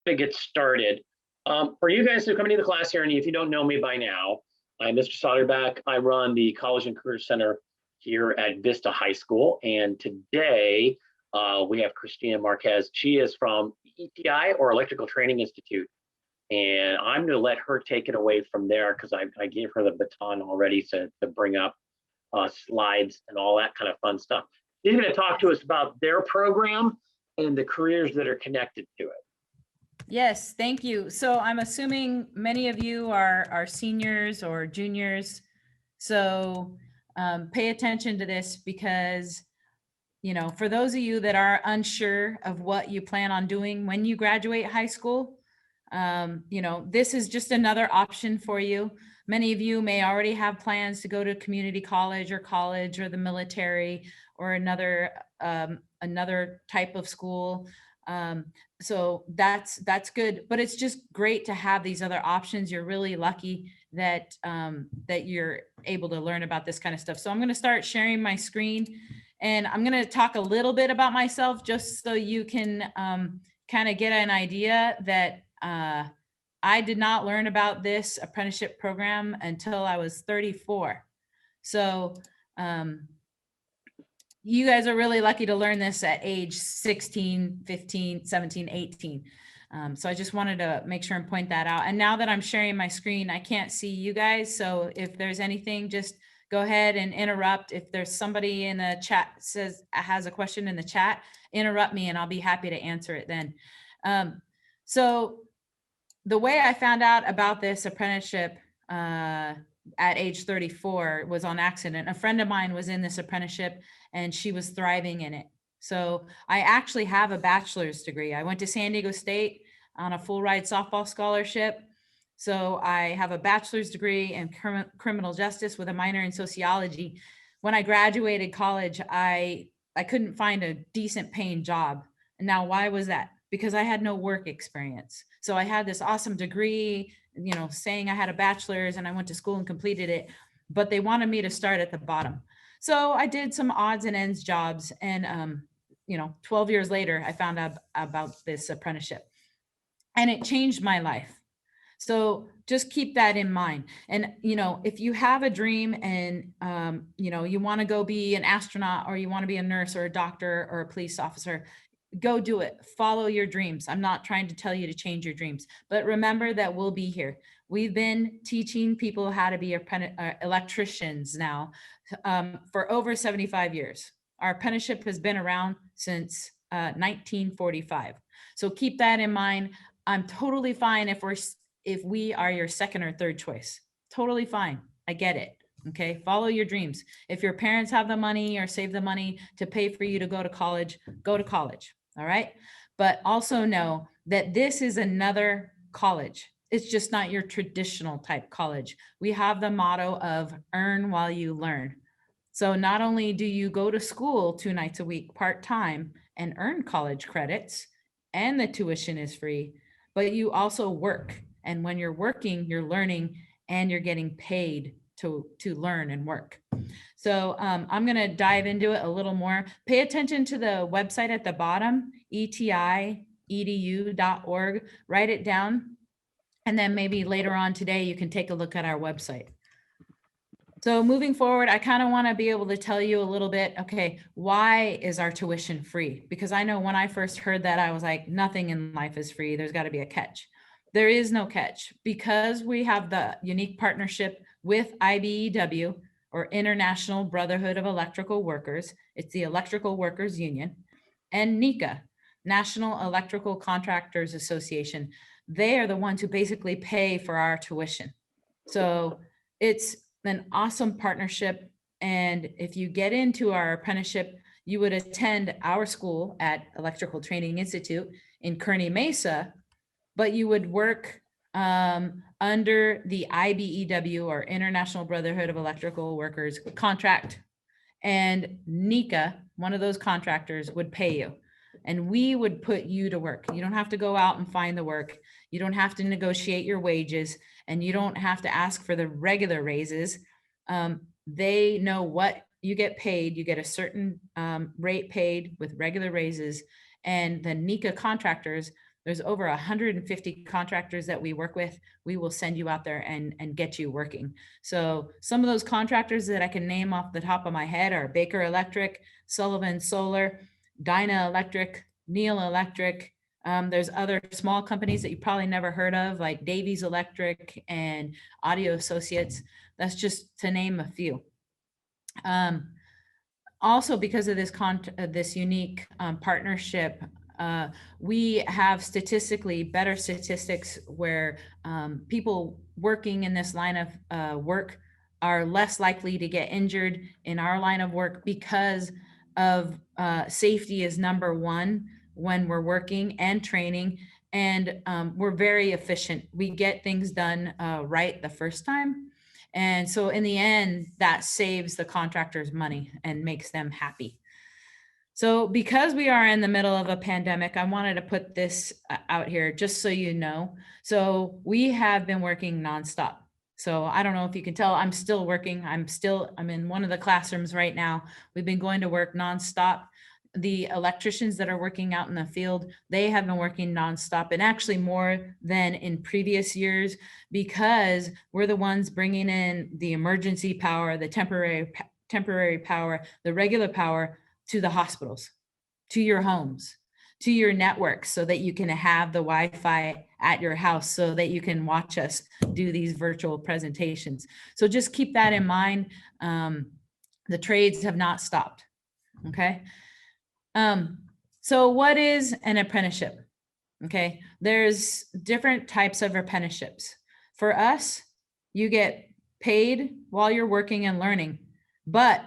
to get started. For you guys who come into the class here, and if you don't know me by now, I'm Mr. Soderback. I run the College and Career Center here at Vista High School. And today we have Cristina Marquez. She is from ETI, or Electrical Training Institute. And I'm going to let her take it away from there because I gave her the baton already to bring up slides and all that kind of fun stuff. She's going to talk to us about their program and the careers that are connected to it. Yes, thank you. So I'm assuming many of you are seniors or juniors. So pay attention to this because, you know, for those of you that are unsure of what you plan on doing when you graduate high school, you know, this is just another option for you. Many of you may already have plans to go to community college or the military or another type of school. So that's good, but it's just great to have these other options. You're really lucky that that you're able to learn about this kind of stuff. So I'm going to start sharing my screen, and I'm going to talk a little bit about myself just so you can kind of get an idea that I did not learn about this apprenticeship program until I was 34. So you guys are really lucky to learn this at age 16, 15, 17, 18. So I just wanted to make sure and point that out. And now that I'm sharing my screen, I can't see you guys. So if there's anything, just go ahead and interrupt. If there's somebody in the chat has a question in the chat, interrupt me and I'll be happy to answer it then. So the way I found out about this apprenticeship at age 34 was on accident. A friend of mine was in this apprenticeship and she was thriving in it. So I actually have a bachelor's degree. I went to San Diego State on a full ride softball scholarship. So I have a bachelor's degree in criminal justice with a minor in sociology. When I graduated college, I couldn't find a decent paying job. And now why was that? Because I had no work experience. So I had this awesome degree, you know, saying I had a bachelor's and I went to school and completed it, but they wanted me to start at the bottom. So I did some odds and ends jobs, and you know, 12 years later, I found out about this apprenticeship, and it changed my life. So just keep that in mind. And, you know, if you have a dream and, you know, you want to go be an astronaut, or you want to be a nurse or a doctor or a police officer, go do it. Follow your dreams. I'm not trying to tell you to change your dreams, but remember that we'll be here. We've been teaching people how to be electricians now for over 75 years. Our apprenticeship has been around since 1945. So keep that in mind. I'm totally fine if we are your second or third choice. Totally fine. I get it. Okay. Follow your dreams. If your parents have the money or save the money to pay for you to go to college, go to college. All right. But also know that this is another college. It's just not your traditional type college. We have the motto of earn while you learn. So not only do you go to school 2 nights a week part-time and earn college credits, and the tuition is free, but you also work. And when you're working, you're learning and you're getting paid to learn and work. So I'm going to dive into it a little more. Pay attention to the website at the bottom, etiedu.org. Write it down. And then maybe later on today, you can take a look at our website. So moving forward, I kind of want to be able to tell you a little bit, okay, why is our tuition free? Because I know when I first heard that, I was like, nothing in life is free. There's got to be a catch. There is no catch, because we have the unique partnership with IBEW, or International Brotherhood of Electrical Workers. It's the Electrical Workers Union, and NECA, National Electrical Contractors Association. They are the ones who basically pay for our tuition. So it's an awesome partnership. And if you get into our apprenticeship, you would attend our school at Electrical Training Institute in Kearney Mesa, but you would work under the IBEW, or International Brotherhood of Electrical Workers contract, and NECA, one of those contractors, would pay you, and we would put you to work. You don't have to go out and find the work. You don't have to negotiate your wages, and you don't have to ask for the regular raises. They know what you get paid. You get a certain rate paid with regular raises, and the NECA contractors, There's over 150 contractors that we work with. We will send you out there and get you working. So some of those contractors that I can name off the top of my head are Baker Electric, Sullivan Solar, Dyna Electric, Neil Electric. There's other small companies that you probably never heard of, like Davies Electric and Audio Associates. That's just to name a few. Also, because of this unique partnership, we have statistically better statistics where people working in this line of work are less likely to get injured in our line of work because of safety is number one when we're working and training, and we're very efficient. We get things done right the first time. And so in the end, that saves the contractors money and makes them happy. So because we are in the middle of a pandemic, I wanted to put this out here just so you know. So we have been working nonstop. So I don't know if you can tell, I'm still working. I'm in one of the classrooms right now. We've been going to work nonstop. The electricians that are working out in the field, they have been working nonstop, and actually more than in previous years, because we're the ones bringing in the emergency power, the temporary power, the regular power to the hospitals, to your homes, to your networks, so that you can have the Wi-Fi at your house so that you can watch us do these virtual presentations. So just keep that in mind. The trades have not stopped, okay? So what is an apprenticeship? Okay, there's different types of apprenticeships. For us, you get paid while you're working and learning, but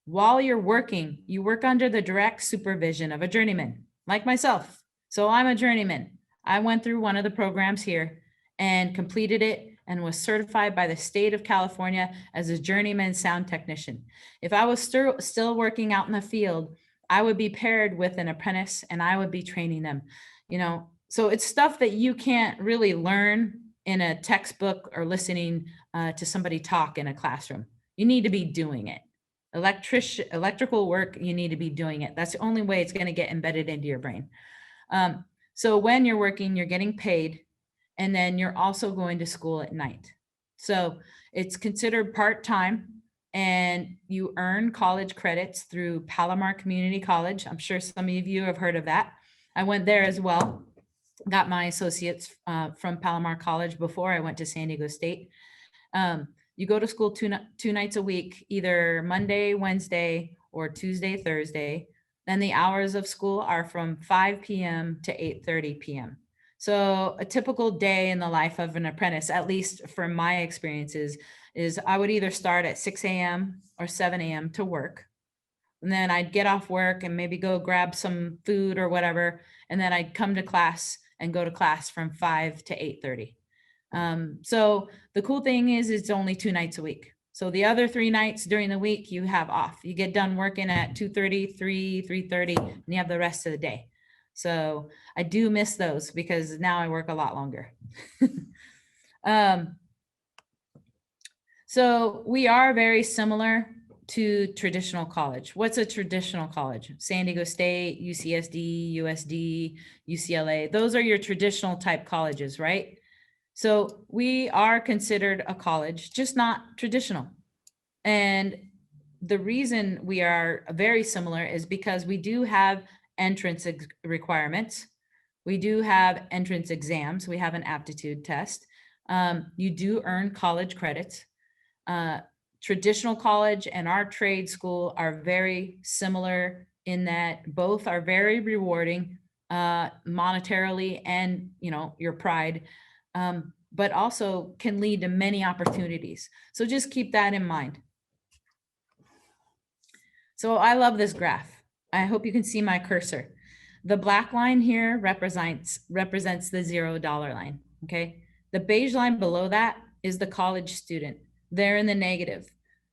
while you're working, you work under the direct supervision of a journeyman, like myself. So I'm a journeyman. I went through one of the programs here and completed it and was certified by the state of California as a journeyman sound technician. If I was still working out in the field, I would be paired with an apprentice and I would be training them, you know. So it's stuff that you can't really learn in a textbook or listening to somebody talk in a classroom. You need to be doing it. Electrical work, you need to be doing it. That's the only way it's going to get embedded into your brain. So when you're working, you're getting paid, and then you're also going to school at night. So it's considered part-time, and you earn college credits through Palomar Community College. I'm sure some of you have heard of that. I went there as well. Got my associates from Palomar College before I went to San Diego State. You go to school two nights a week, either Monday, Wednesday, or Tuesday, Thursday. Then the hours of school are from 5 p.m. to 8:30 p.m. So a typical day in the life of an apprentice, at least from my experiences, is I would either start at 6 a.m. or 7 a.m. to work. And then I'd get off work and maybe go grab some food or whatever. And then I'd come to class and go to class from 5 to 8:30. So the cool thing is it's only 2 nights a week. So the other 3 nights during the week you have off. You get done working at 2:30, 3:30, and you have the rest of the day. So I do miss those because now I work a lot longer. So we are very similar to traditional college. What's a traditional college? San Diego State, UCSD, USD, UCLA. Those are your traditional type colleges, right? So we are considered a college, just not traditional. And the reason we are very similar is because we do have entrance requirements. We do have entrance exams. We have an aptitude test. You do earn college credits. Traditional college and our trade school are very similar in that both are very rewarding monetarily and, you know, your pride, but also can lead to many opportunities. So just keep that in mind. So I love this graph. I hope you can see my cursor. The black line here represents the $0 line, okay? The beige line below that is the college student. They're in the negative.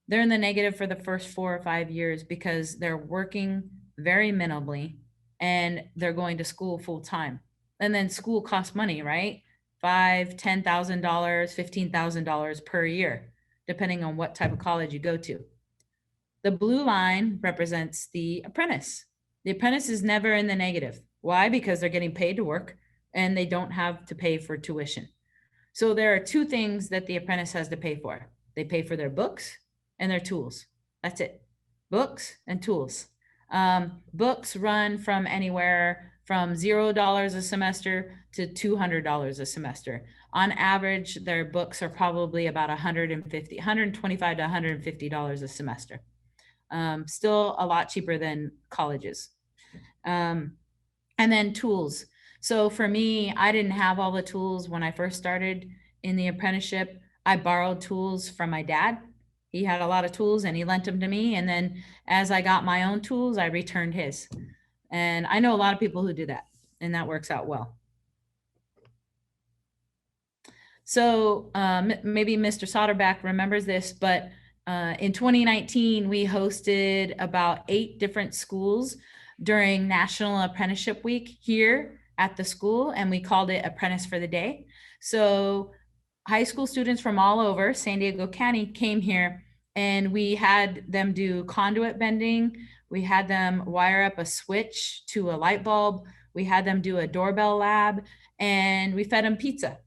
They're in the negative for the first 4 or 5 years because they're working very minimally and they're going to school full time. And then school costs money, right? $5,000, $10,000, $15,000 per year, depending on what type of college you go to. The blue line represents the apprentice. The apprentice is never in the negative. Why? Because they're getting paid to work and they don't have to pay for tuition. So there are two things that the apprentice has to pay for. They pay for their books and their tools. That's it. Books and tools. Books run from anywhere from $0 a semester to $200 a semester. On average, their books are probably about $125 to $150 a semester. Still a lot cheaper than colleges. And then tools. So for me, I didn't have all the tools when I first started in the apprenticeship. I borrowed tools from my dad. He had a lot of tools and he lent them to me. And then as I got my own tools, I returned his. And I know a lot of people who do that, and that works out well. So maybe Mr. Soderback remembers this, but in 2019, we hosted about 8 different schools during National Apprenticeship Week here at the school, and we called it Apprentice for the Day. So high school students from all over San Diego County came here, and we had them do conduit bending. We had them wire up a switch to a light bulb. We had them do a doorbell lab, and we fed them pizza.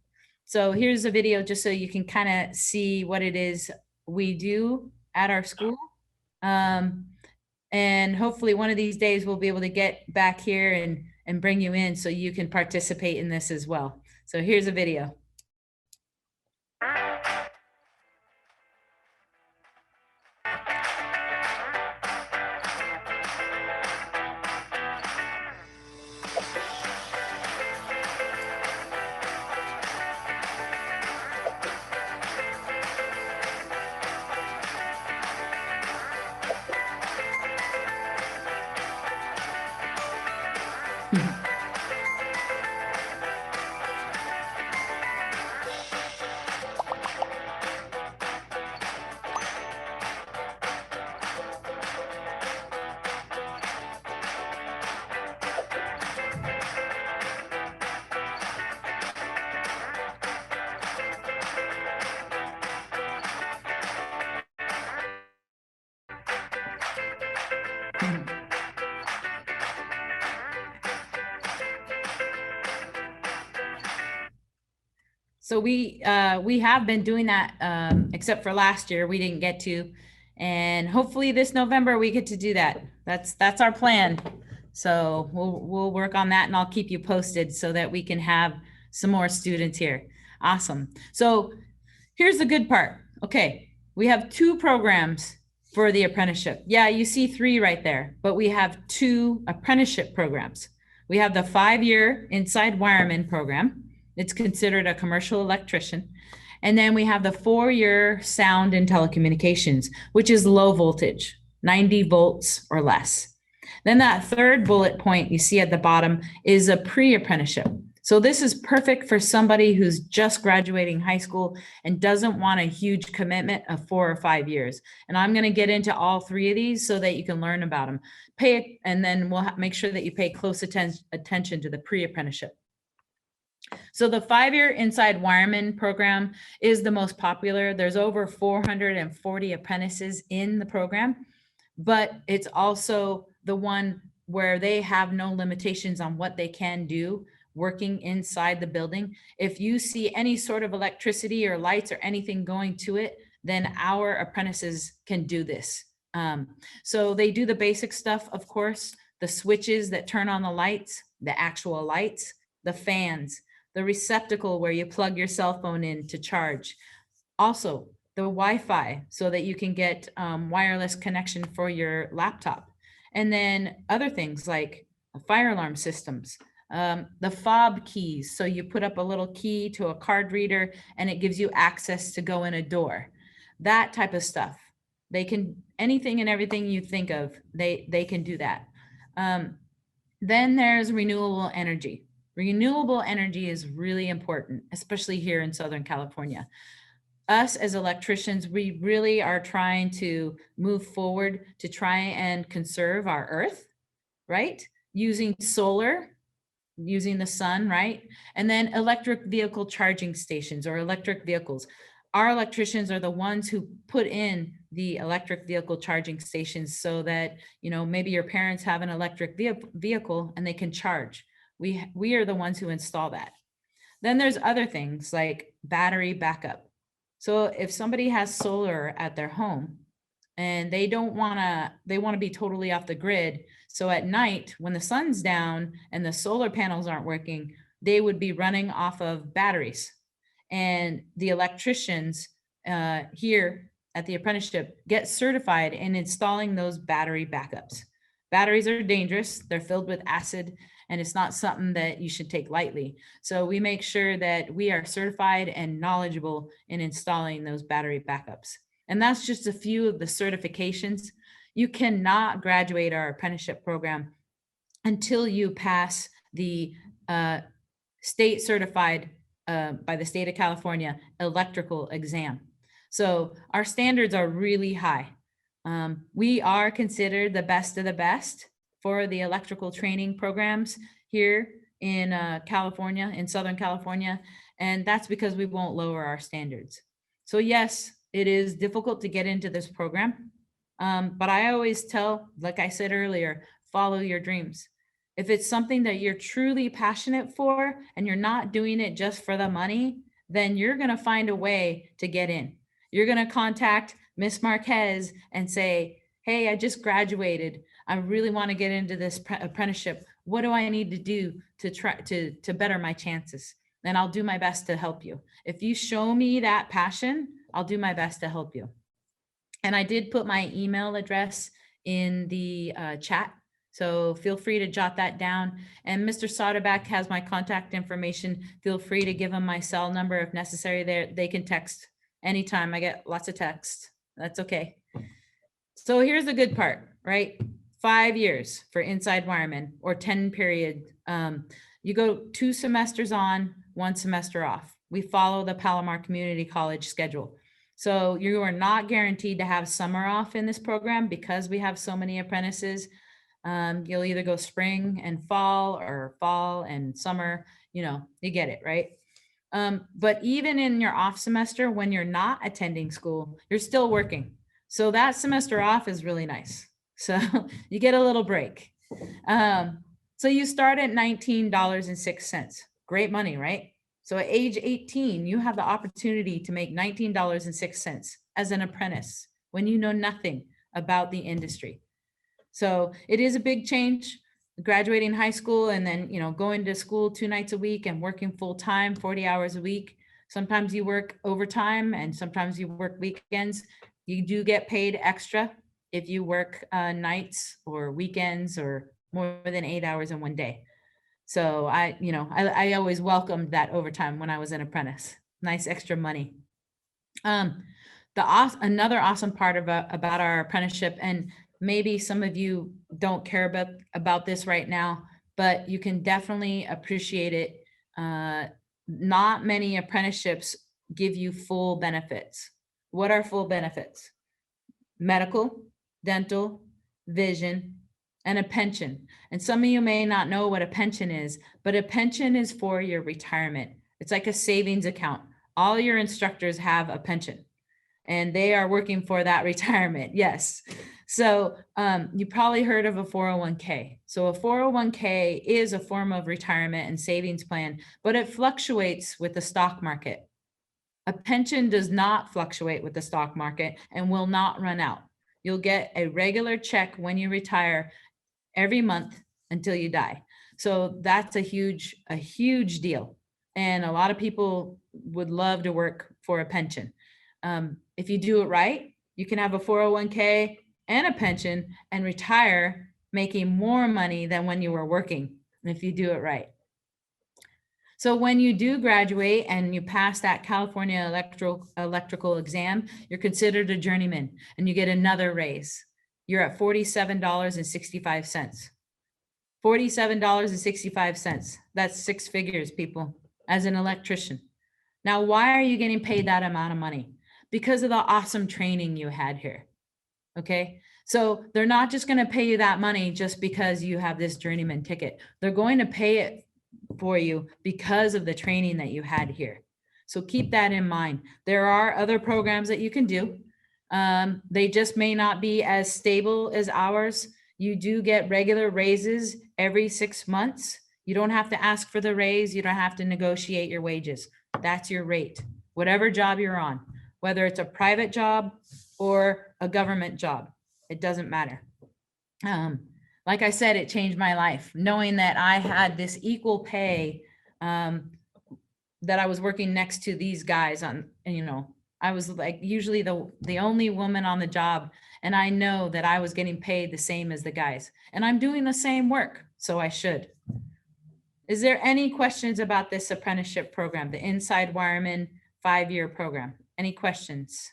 So here's a video just so you can kind of see what it is we do at our school. And hopefully one of these days we'll be able to get back here and bring you in so you can participate in this as well. So here's a video. So we have been doing that, except for last year, we didn't get to, and hopefully this November we get to do that. That's our plan. So we'll work on that, and I'll keep you posted so that we can have some more students here. Awesome. So here's the good part. Okay, we have 2 programs for the apprenticeship. Yeah, you see 3 right there, but we have 2 apprenticeship programs. We have the 5-year Inside Wireman program. It's considered a commercial electrician. And then we have the 4-year Sound and Telecommunications, which is low voltage, 90 volts or less. Then that 3rd bullet point you see at the bottom is a pre-apprenticeship. So this is perfect for somebody who's just graduating high school and doesn't want a huge commitment of 4 or 5 years. And I'm going to get into all 3 of these so that you can learn about them. And then we'll make sure that you pay close attention to the pre-apprenticeship. So the 5-year Inside Wireman program is the most popular. There's over 440 apprentices in the program, but it's also the one where they have no limitations on what they can do working inside the building. If you see any sort of electricity or lights or anything going to it, then our apprentices can do this. So they do the basic stuff, of course, the switches that turn on the lights, the actual lights, the fans, the receptacle where you plug your cell phone in to charge. Also, the Wi-Fi so that you can get wireless connection for your laptop. And then other things like fire alarm systems, the fob keys. So you put up a little key to a card reader and it gives you access to go in a door. That type of stuff. They can, anything and everything you think of, they can do that. Then there's renewable energy. Renewable energy is really important, especially here in Southern California. Us as electricians, we really are trying to move forward to try and conserve our earth, right? Using solar, using the sun, right? And then electric vehicle charging stations or electric vehicles. Our electricians are the ones who put in the electric vehicle charging stations so that, you know, maybe your parents have an electric vehicle and they can charge. We are the ones who install that. Then there's other things like battery backup. So if somebody has solar at their home and they want to be totally off the grid. So at night when the sun's down and the solar panels aren't working, they would be running off of batteries. And the electricians here at the apprenticeship get certified in installing those battery backups. Batteries are dangerous. They're filled with acid, and it's not something that you should take lightly. So we make sure that we are certified and knowledgeable in installing those battery backups. And that's just a few of the certifications. You cannot graduate our apprenticeship program until you pass the state certified by the state of California electrical exam. So our standards are really high. We are considered the best of the best for the electrical training programs here in California, in Southern California. And that's because we won't lower our standards. So yes, it is difficult to get into this program. But I always tell, like I said earlier, follow your dreams. If it's something that you're truly passionate for and you're not doing it just for the money, then you're going to find a way to get in. You're going to contact Miss Marquez and say, hey, I just graduated. I really want to get into this apprenticeship. What do I need to do to try to better my chances? And I'll do my best to help you. If you show me that passion, I'll do my best to help you. And I did put my email address in the chat. So feel free to jot that down. And Mr. Soderback has my contact information. Feel free to give him my cell number if necessary. They can text anytime. I get lots of texts. That's okay. So here's the good part, right? 5 years for Inside Wireman, or 10 period. You go 2 semesters on, 1 semester off. We follow the Palomar Community College schedule. So you are not guaranteed to have summer off in this program because we have so many apprentices. You'll either go spring and fall, or fall and summer, you get it, right? But even in your off semester, when you're not attending school, you're still working. So that semester off is really nice. So you get a little break. So you start at $19.06. Great money, right? So at age 18, you have the opportunity to make $19.06 as an apprentice when you know nothing about the industry. So it is a big change, graduating high school and then, going to school 2 nights a week and working full time, 40 hours a week. Sometimes you work overtime and sometimes you work weekends. You do get paid extra if you work nights or weekends or more than 8 hours in one day. So I always welcomed that overtime when I was an apprentice. Nice extra money. Another awesome part about our apprenticeship, and maybe some of you don't care about this right now, but you can definitely appreciate it. Not many apprenticeships give you full benefits. What are full benefits? Medical, dental, vision, and a pension. And some of you may not know what a pension is, but a pension is for your retirement. It's like a savings account. All your instructors have a pension and they are working for that retirement. Yes. So you probably heard of a 401k. So a 401k is a form of retirement and savings plan, but it fluctuates with the stock market. A pension does not fluctuate with the stock market and will not run out. You'll get a regular check when you retire every month until you die. So that's a huge deal. And a lot of people would love to work for a pension. If you do it right, you can have a 401k and a pension and retire making more money than when you were working, if you do it right. So when you do graduate and you pass that California electrical exam, you're considered a journeyman and you get another raise. You're at $47.65. $47.65. That's 6 figures, people, as an electrician. Now, why are you getting paid that amount of money? Because of the awesome training you had here. Okay. So they're not just going to pay you that money just because you have this journeyman ticket. They're going to pay it for you because of the training that you had here. So keep that in mind. There are other programs that you can do. They just may not be as stable as ours. You do get regular raises every 6 months. You don't have to ask for the raise. You don't have to negotiate your wages. That's your rate, whatever job you're on, whether it's a private job or a government job, it doesn't matter. Like I said, it changed my life, knowing that I had this equal pay, that I was working next to these guys on, and, you know, I was like usually the only woman on the job, and I know that I was getting paid the same as the guys, and I'm doing the same work, so I should. Is there any questions about this apprenticeship program, the Inside Wireman 5-year program? Any questions?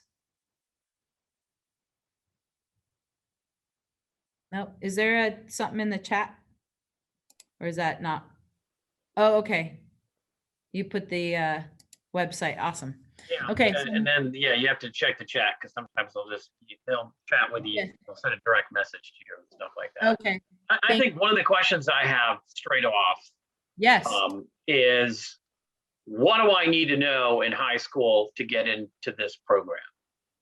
No. Is there something in the chat? Or is that not? Oh, okay. You put the website. Awesome. Yeah. Okay. And then, yeah, you have to check the chat because sometimes they'll chat with you. Yeah. They'll send a direct message to you and stuff like that. Okay. I think one of the questions I have straight off Yes. is, what do I need to know in high school to get into this program?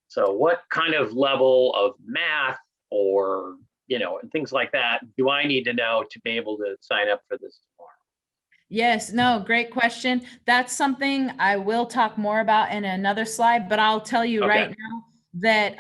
So what kind of level of math or, you know, and things like that do I need to know to be able to sign up for this tomorrow? Yes, no, great question. That's something I will talk more about in another slide, but I'll tell you right now that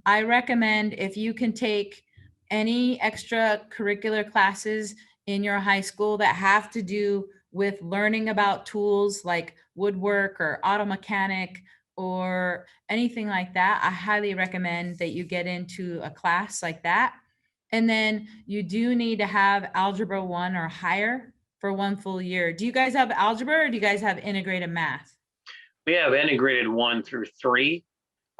I recommend, if you can take any extracurricular classes in your high school that have to do with learning about tools like woodwork or auto mechanic or anything like that, I highly recommend that you get into a class like that. And then you do need to have Algebra 1 or higher for 1 full year. Do you guys have algebra or do you guys have integrated math? We have integrated 1 through 3.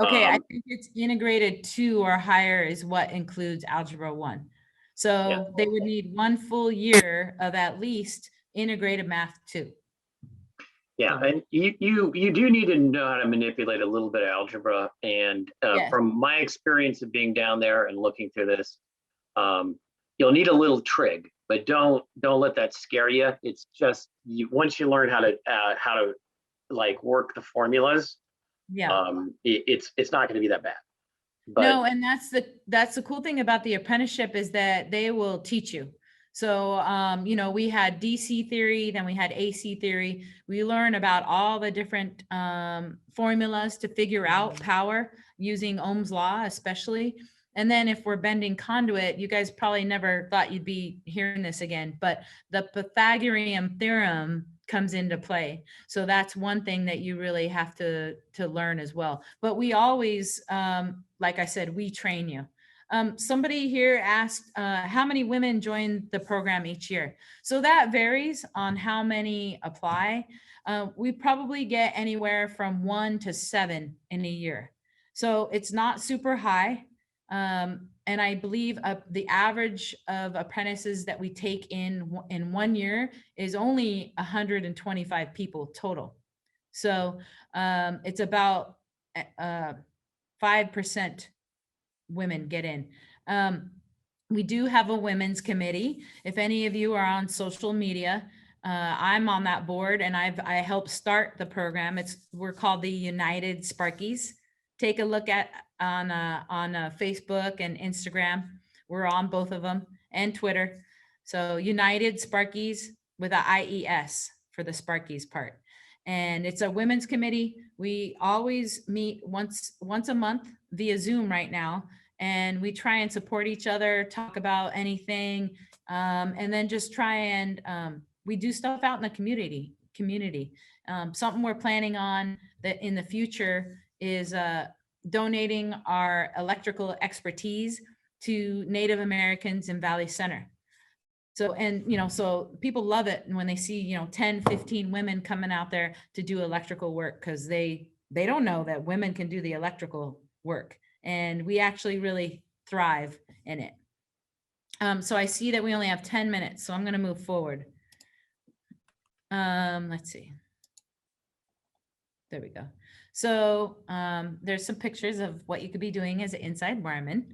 Okay, I think it's integrated 2 or higher is what includes Algebra 1. So they would need 1 full year of at least integrated math 2. Yeah, and you do need to know how to manipulate a little bit of algebra. And from my experience of being down there and looking through this, you'll need a little trig, but don't let that scare you. It's just once you learn how to like work the formulas, it's not going to be that bad. But no, and that's the cool thing about the apprenticeship is that they will teach you. So, you know, we had DC theory, then we had AC theory. We learn about all the different formulas to figure out power using Ohm's law, especially. And then if we're bending conduit, you guys probably never thought you'd be hearing this again, but the Pythagorean theorem comes into play. So that's one thing that you really have to learn as well. But we always, like I said, we train you. Somebody here asked how many women join the program each year. So that varies on how many apply. We probably get anywhere from 1 to 7 in a year. So it's not super high. And I believe the average of apprentices that we take in 1 year is only 125 people total. So it's about 5% women get in. We do have a women's committee. If any of you are on social media, I'm on that board and I helped start the program. We're called the United Sparkies. Take a look at on Facebook and Instagram. We're on both of them, and Twitter. So United Sparkies with a IES for the Sparkies part. And it's a women's committee. We always meet once a month via Zoom right now. And we try and support each other, talk about anything, and then just try and we do stuff out in the community. Something we're planning on that in the future is donating our electrical expertise to Native Americans in Valley Center. So, and, you know, so people love it when they see, you know, 10, 15 women coming out there to do electrical work, because they don't know that women can do the electrical work. And we actually really thrive in it. So I see that we only have 10 minutes, so I'm going to move forward. Let's see. There we go. So there's some pictures of what you could be doing as an inside wireman.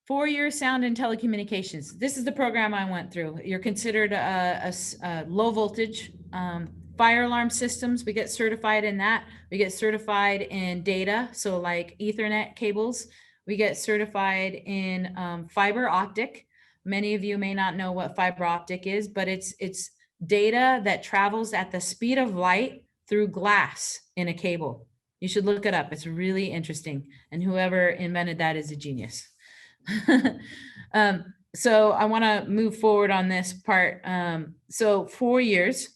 4-year sound and telecommunications. This is the program I went through. You're considered a low voltage fire alarm systems. We get certified in that. We get certified in data. So like Ethernet cables. We get certified in fiber optic. Many of you may not know what fiber optic is, but it's data that travels at the speed of light through glass in a cable. You should look it up. It's really interesting. And whoever invented that is a genius. So I want to move forward on this part. So 4 years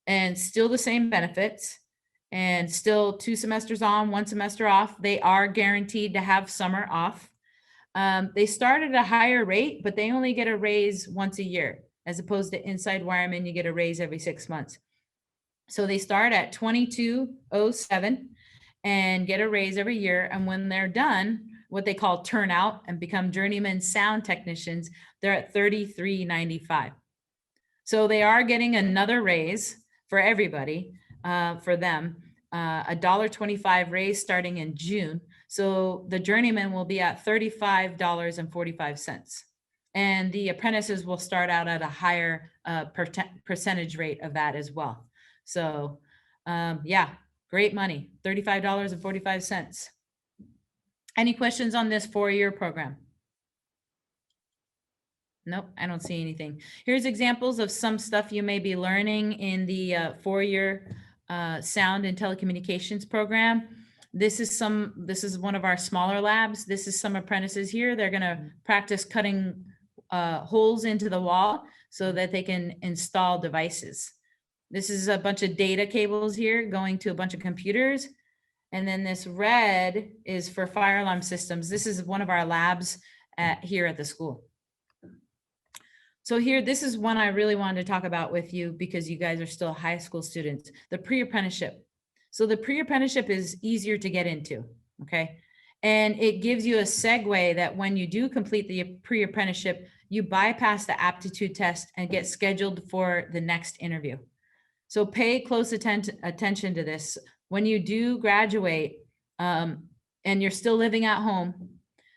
and still the same benefits and still 2 semesters on, 1 semester off. They are guaranteed to have summer off. They start at a higher rate, but they only get a raise once a year, as opposed to inside Wireman, you get a raise every 6 months. So they start at $22.07 and get a raise every year. And when they're done, what they call turnout and become journeyman sound technicians, they're at $33.95. So they are getting another raise for everybody, for them, a $1.25 raise starting in June. So the journeyman will be at $35.45. And the apprentices will start out at a higher percentage rate of that as well. So yeah, great money, $35.45. Any questions on this 4-year program? Nope, I don't see anything. Here's examples of some stuff you may be learning in the 4-year sound and telecommunications program. This is one of our smaller labs. This is some apprentices here. They're gonna practice cutting holes into the wall so that they can install devices. This is a bunch of data cables here going to a bunch of computers. And then this red is for fire alarm systems. This is one of our labs here at the school. So here, this is one I really wanted to talk about with you because you guys are still high school students, the pre-apprenticeship. So the pre-apprenticeship is easier to get into, okay? And it gives you a segue that when you do complete the pre-apprenticeship, you bypass the aptitude test and get scheduled for the next interview. So pay close attention to this. When you do graduate and you're still living at home,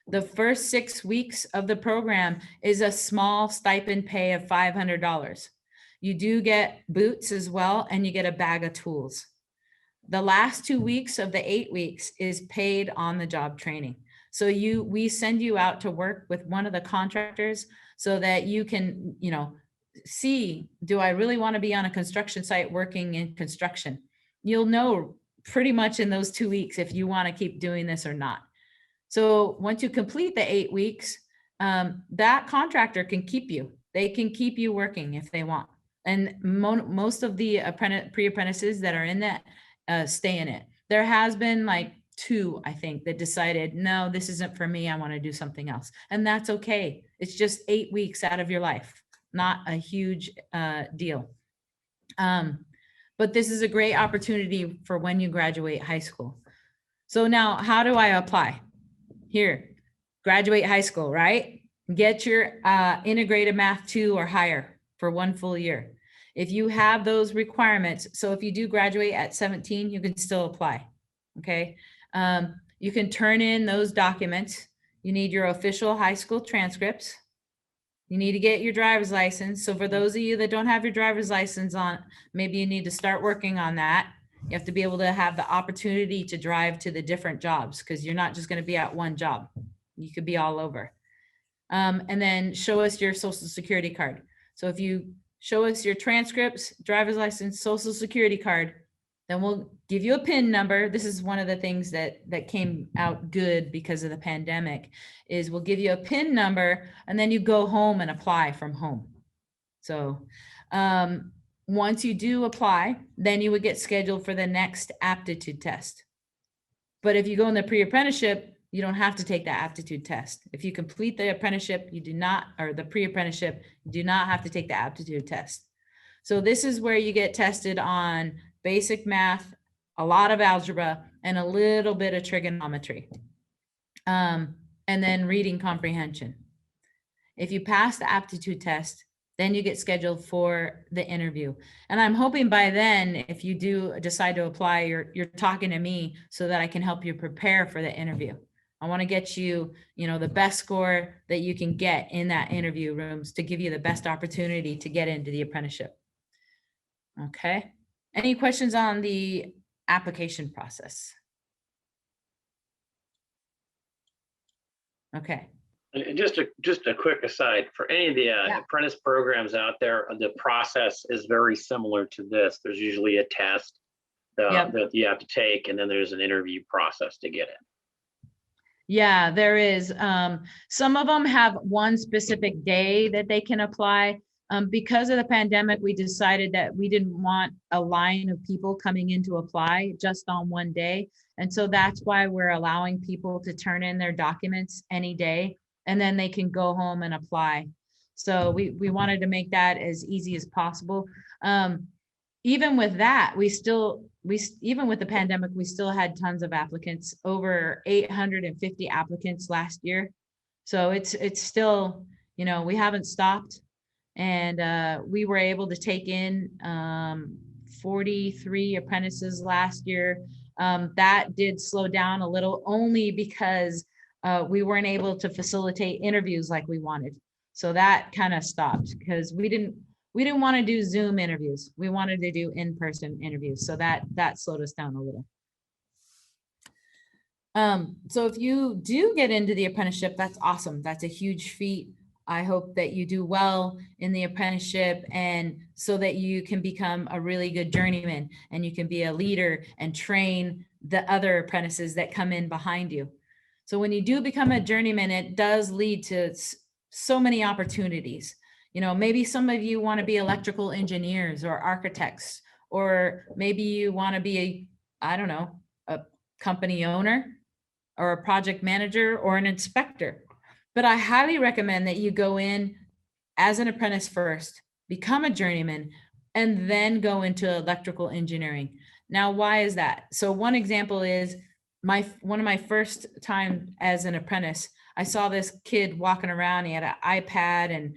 the first 6 weeks of the program is a small stipend pay of $500. You do get boots as well, and you get a bag of tools. The last 2 weeks of the 8 weeks is paid on the job training. So we send you out to work with one of the contractors so that you can, see, do I really want to be on a construction site working in construction? You'll know pretty much in those 2 weeks if you want to keep doing this or not. So once you complete the 8 weeks, that contractor can keep you. They can keep you working if they want. And most of the pre-apprentices that are in that stay in it. There has been like 2, I think, that decided, no, this isn't for me. I want to do something else. And that's okay. It's just 8 weeks out of your life, not a huge deal. But this is a great opportunity for when you graduate high school. So now, how do I apply? Here, graduate high school, right? Get your integrated math 2 or higher for 1 full year. If you have those requirements, so if you do graduate at 17, you can still apply, okay? You can turn in those documents. You need your official high school transcripts. You need to get your driver's license. So for those of you that don't have your driver's license on, maybe you need to start working on that. You have to be able to have the opportunity to drive to the different jobs because you're not just going to be at one job. You could be all over. And then show us your social security card. So if you show us your transcripts, driver's license, social security card, then we'll give you a PIN number. This is one of the things that came out good because of the pandemic is we'll give you a PIN number and then you go home and apply from home. So, once you do apply, then you would get scheduled for the next aptitude test. But if you go in the pre-apprenticeship, you don't have to take that aptitude test. If you complete the apprenticeship, you do not, or the pre-apprenticeship, you do not have to take the aptitude test. So this is where you get tested on basic math, a lot of algebra, and a little bit of trigonometry. And then reading comprehension. If you pass the aptitude test, then you get scheduled for the interview. And I'm hoping by then, if you do decide to apply, you're talking to me so that I can help you prepare for the interview. I want to get you, the best score that you can get in that interview rooms to give you the best opportunity to get into the apprenticeship. Okay. Any questions on the application process? Okay. And just a quick aside, for any of the Yeah. apprentice programs out there, the process is very similar to this. There's usually a test Yep. that you have to take, and then there's an interview process to get in. Yeah, there is. Some of them have one specific day that they can apply. Because of the pandemic, we decided that we didn't want a line of people coming in to apply just on one day. And so that's why we're allowing people to turn in their documents any day, and then they can go home and apply. So we wanted to make that as easy as possible. Even with that, even with the pandemic, we still had tons of applicants, over 850 applicants last year. So it's still, we haven't stopped. And we were able to take in 43 apprentices last year. That did slow down a little, only because we weren't able to facilitate interviews like we wanted. So that kind of stopped, because we didn't want to do Zoom interviews. We wanted to do in-person interviews. So that slowed us down a little. So if you do get into the apprenticeship, that's awesome. That's a huge feat. I hope that you do well in the apprenticeship, and so that you can become a really good journeyman, and you can be a leader and train the other apprentices that come in behind you. So when you do become a journeyman, it does lead to so many opportunities. Maybe some of you want to be electrical engineers or architects, or maybe you want to be a company owner or a project manager or an inspector. But I highly recommend that you go in as an apprentice first, become a journeyman, and then go into electrical engineering. Now, why is that? So one example is one of my first time as an apprentice, I saw this kid walking around. He had an iPad, and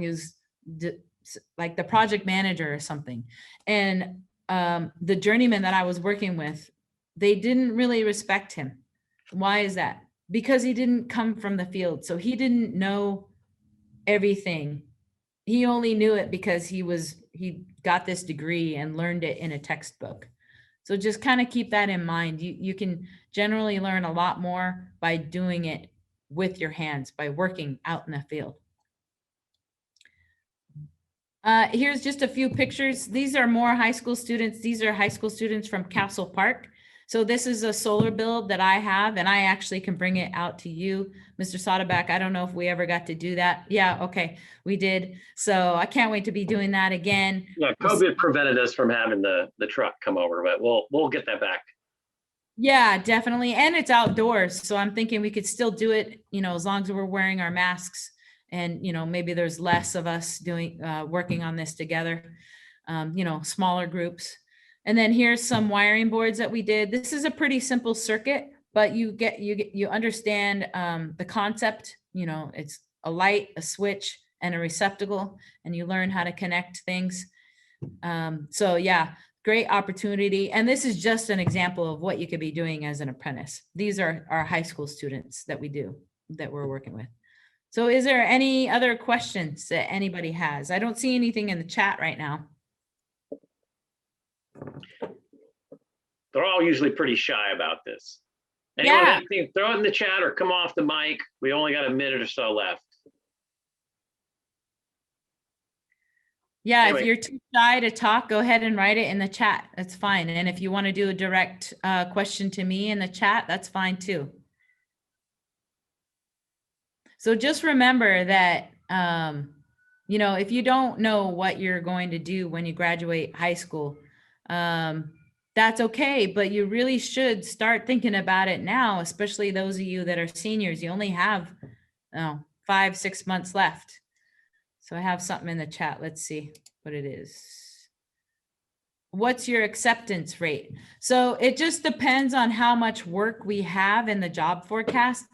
he was like the project manager or something. And the journeyman that I was working with, they didn't really respect him. Why is that? Because he didn't come from the field. So he didn't know everything. He only knew it because he got this degree and learned it in a textbook. So just kind of keep that in mind. You can generally learn a lot more by doing it with your hands, by working out in the field. Here's just a few pictures. These are more high school students. These are high school students from Castle Park. So this is a solar build that I have, and I actually can bring it out to you, Mr. Soderback. I don't know if we ever got to do that. Yeah, okay, we did. So I can't wait to be doing that again. Yeah, COVID prevented us from having the truck come over, but we'll get that back. Yeah, definitely. And it's outdoors. So I'm thinking we could still do it, as long as we're wearing our masks, and, maybe there's less of us working on this together, smaller groups. And then here's some wiring boards that we did. This is a pretty simple circuit, but you understand the concept. It's a light, a switch, and a receptacle, and you learn how to connect things. So yeah, great opportunity. And this is just an example of what you could be doing as an apprentice. These are our high school students that we're working with. So is there any other questions that anybody has? I don't see anything in the chat right now. They're all usually pretty shy about this. Anyone Yeah. have anything, throw it in the chat or come off the mic. We only got a minute or so left. Yeah, Anyway. if you're too shy to talk, go ahead and write it in the chat. That's fine. And if you want to do a direct question to me in the chat, that's fine too. So just remember that, if you don't know what you're going to do when you graduate high school, that's okay, but you really should start thinking about it now, especially those of you that are seniors. You only have 5-6 months left. So I have something in the chat. Let's see what it is. What's your acceptance rate? So it just depends on how much work we have in the job forecast.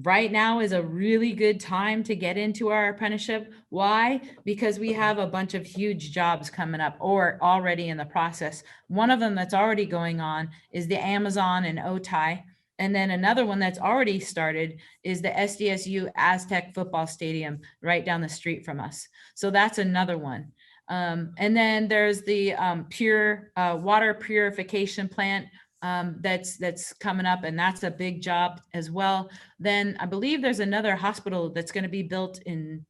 Right now is a really good time to get into our apprenticeship. Why? Because we have a bunch of huge jobs coming up or already in the process. One of them that's already going on is the Amazon and Otay. And then another one that's already started is the SDSU Aztec football stadium right down the street from us. So that's another one. And then there's the pure water purification plant that's coming up, and that's a big job as well. Then I believe there's another hospital that's going to be built in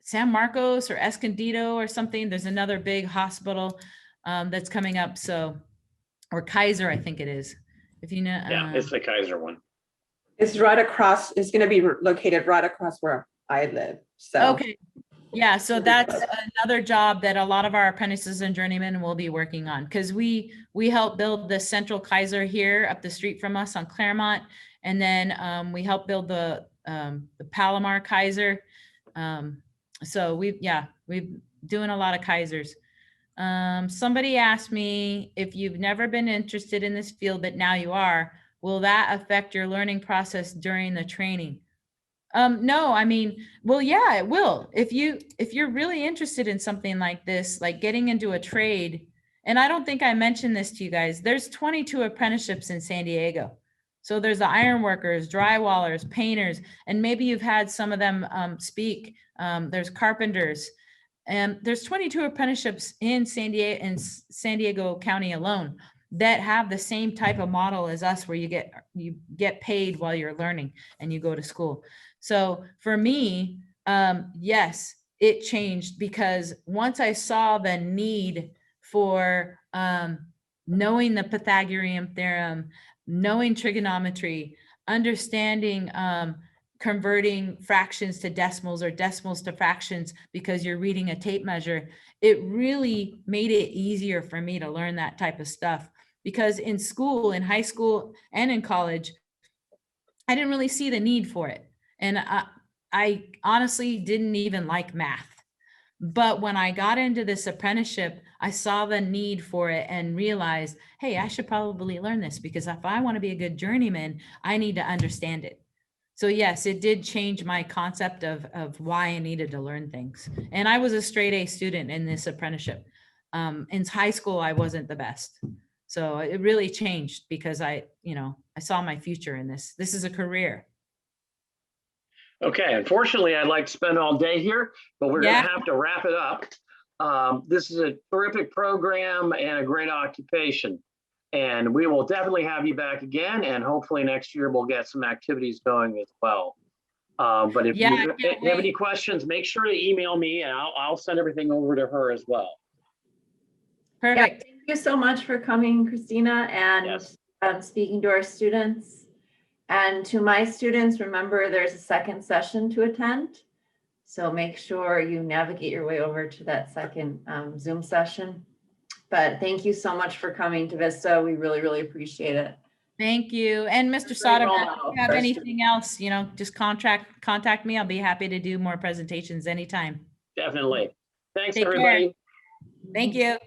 San Marcos or Escondido or something. There's another big hospital that's coming up. So, or Kaiser, I think it is. If you know, Yeah, it's the Kaiser one. It's right across, it's going to be located right across where I live. So, okay. Yeah, so that's another job that a lot of our apprentices and journeymen will be working on, because we help build the Central Kaiser here up the street from us on Claremont, and then we help build the Palomar Kaiser. So we've doing a lot of Kaisers. Somebody asked me, if you've never been interested in this field but now you are, will that affect your learning process during the training? No, I mean, well, yeah, it will. If you're really interested in something like this, like getting into a trade, and I don't think I mentioned this to you guys, there's 22 apprenticeships in San Diego. So there's the iron workers, drywallers, painters, and maybe you've had some of them speak. There's carpenters, and there's 22 apprenticeships in San Diego County alone that have the same type of model as us, where you get paid while you're learning and you go to school. So for me, yes, it changed, because once I saw the need for knowing the Pythagorean theorem, knowing trigonometry, understanding converting fractions to decimals or decimals to fractions because you're reading a tape measure, it really made it easier for me to learn that type of stuff. Because in school, in high school and in college, I didn't really see the need for it. And I honestly didn't even like math. But when I got into this apprenticeship, I saw the need for it and realized, hey, I should probably learn this, because if I want to be a good journeyman, I need to understand it. So yes, it did change my concept of why I needed to learn things. And I was a straight A student in this apprenticeship. In high school, I wasn't the best. So it really changed, because I saw my future in this. This is a career. Okay, unfortunately, I'd like to spend all day here, but we're Yeah. going to have to wrap it up. This is a terrific program and a great occupation. And we will definitely have you back again. And hopefully next year we'll get some activities going as well. But if Yeah, I you can't have any wait. questions, make sure to email me, and I'll send everything over to her as well. Perfect. Thank you so much for coming, Cristina, and Yes. speaking to our students. And to my students, remember there's a second session to attend. So make sure you navigate your way over to that second Zoom session. But thank you so much for coming to Vista. We really, really appreciate it. Thank you. And Mr. Great role Soderman, if model you have for our anything else, just contact me. I'll be happy to do more presentations anytime. Definitely. Thanks, Take care. everybody. Thank you.